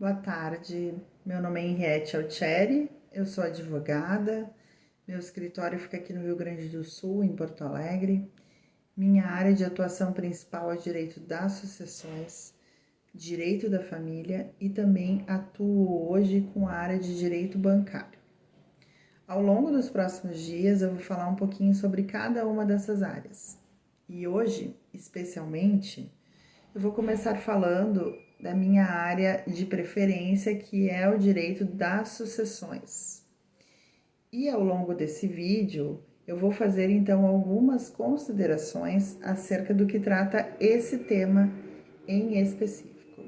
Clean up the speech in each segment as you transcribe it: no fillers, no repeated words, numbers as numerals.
Boa tarde, meu nome é Henriette Altieri, eu sou advogada, meu escritório fica aqui no Rio Grande do Sul, em Porto Alegre. Minha área de atuação principal é direito das sucessões, direito da família e também atuo hoje com a área de direito bancário. Ao longo dos próximos dias eu vou falar um pouquinho sobre cada uma dessas áreas. E hoje, especialmente, eu vou começar falando da minha área de preferência, que é o direito das sucessões. E ao longo desse vídeo, eu vou fazer então algumas considerações acerca do que trata esse tema em específico.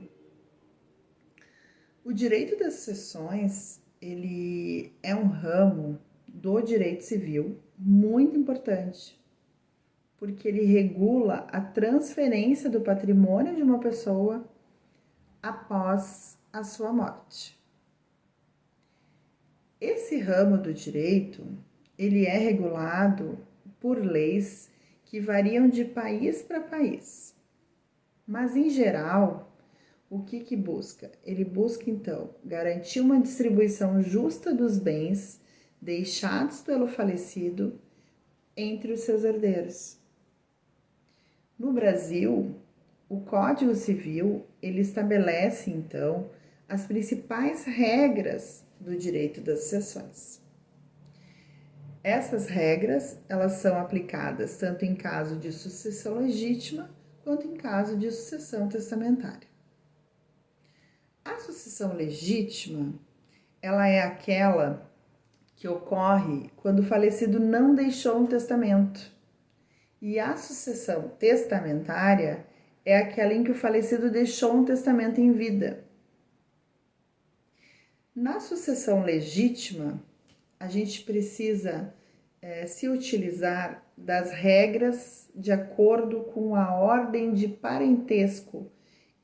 O direito das sucessões, ele é um ramo do direito civil muito importante, porque ele regula a transferência do patrimônio de uma pessoa após a sua morte. Esse ramo do direito, ele é regulado por leis que variam de país para país. Mas, em geral, o que busca? Ele busca, então, garantir uma distribuição justa dos bens deixados pelo falecido entre os seus herdeiros. No Brasil, o Código Civil, ele estabelece, então, as principais regras do direito das sucessões. Essas regras, elas são aplicadas tanto em caso de sucessão legítima, quanto em caso de sucessão testamentária. A sucessão legítima, ela é aquela que ocorre quando o falecido não deixou um testamento. E a sucessão testamentária é aquela em que o falecido deixou um testamento em vida. Na sucessão legítima, a gente precisa se utilizar das regras de acordo com a ordem de parentesco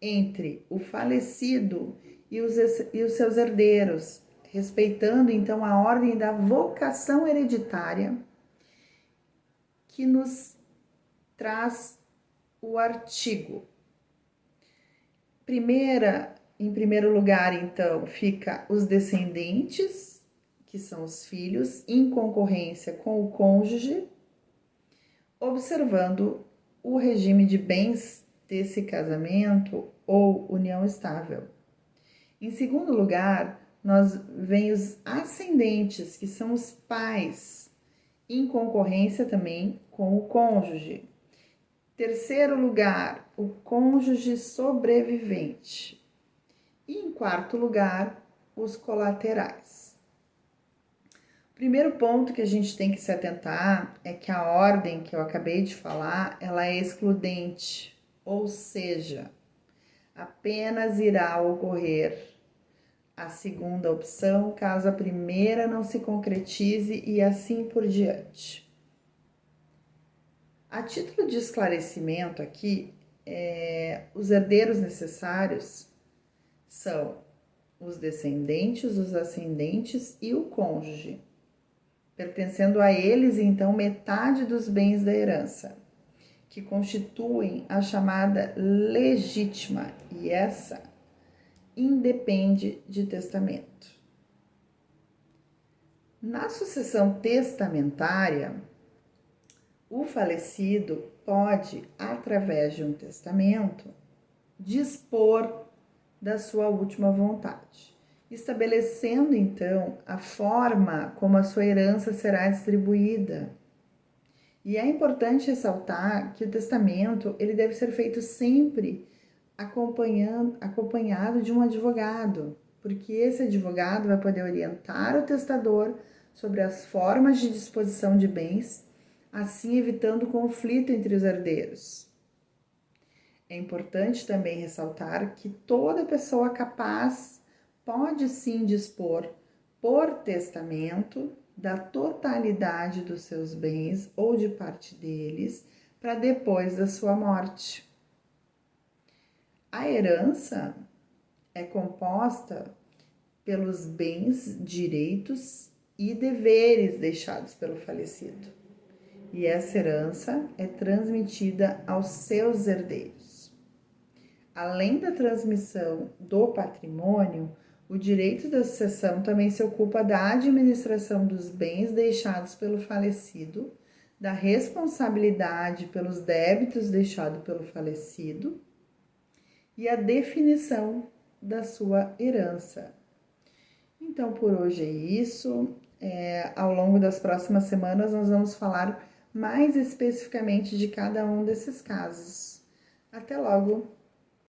entre o falecido e os seus herdeiros, respeitando então a ordem da vocação hereditária que nos traz o artigo. Em primeiro lugar, então, fica os descendentes, que são os filhos, em concorrência com o cônjuge, observando o regime de bens desse casamento ou união estável. Em segundo lugar, vem os ascendentes, que são os pais, em concorrência também com o cônjuge. Terceiro lugar, o cônjuge sobrevivente. E em quarto lugar, os colaterais. O primeiro ponto que a gente tem que se atentar é que a ordem que eu acabei de falar, ela é excludente, ou seja, apenas irá ocorrer a segunda opção caso a primeira não se concretize e assim por diante. A título de esclarecimento aqui, os herdeiros necessários são os descendentes, os ascendentes e o cônjuge, pertencendo a eles, então, metade dos bens da herança, que constituem a chamada legítima, e essa independe de testamento. Na sucessão testamentária, o falecido pode, através de um testamento, dispor da sua última vontade, estabelecendo então a forma como a sua herança será distribuída. E é importante ressaltar que o testamento ele deve ser feito sempre acompanhado de um advogado, porque esse advogado vai poder orientar o testador sobre as formas de disposição de bens, assim evitando conflito entre os herdeiros. É importante também ressaltar que toda pessoa capaz pode sim dispor, por testamento, da totalidade dos seus bens ou de parte deles para depois da sua morte. A herança é composta pelos bens, direitos e deveres deixados pelo falecido. E essa herança é transmitida aos seus herdeiros. Além da transmissão do patrimônio, o direito da sucessão também se ocupa da administração dos bens deixados pelo falecido, da responsabilidade pelos débitos deixados pelo falecido e a definição da sua herança. Então, por hoje é isso. Ao longo das próximas semanas, nós vamos falar mais especificamente de cada um desses casos. Até logo!